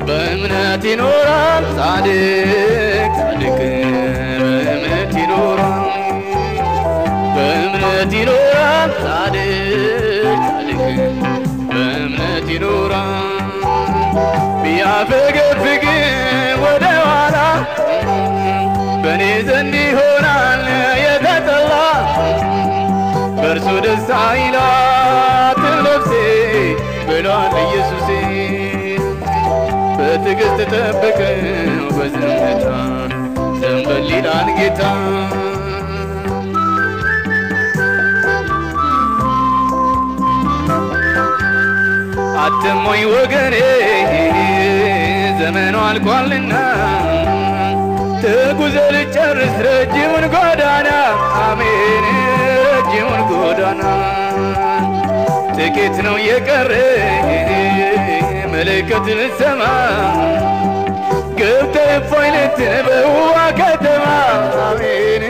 በእምነት ይኖራል ጻድቅ ጻድቅ በእምነት ይኖራል በእምነት ይኖራል ጻድቅ ጻድቅ በእምነት ይኖራል ቢያፈገፍግ ወደ ኋላ በኔ ዘንድ ይሆናል የተጠላ በእርሱ ደስ አይላትም ነፍሴ ብሏል ኢየሱሴ በትዕግስት ጠብቀው በዝምታ ዘንበል ይላል ጌታ አትሞኝ ወገኔ ዘመኑ አልቋልና ተጉዘህ ልጨርስ ረጅሙን ጎዳና አሜን ረጅሙን ጎዳና ጥቂት ነው የቀረ መለከት ልትሰማ ገብተህ እፎይ ልትል በውዋ ከተማ አሜን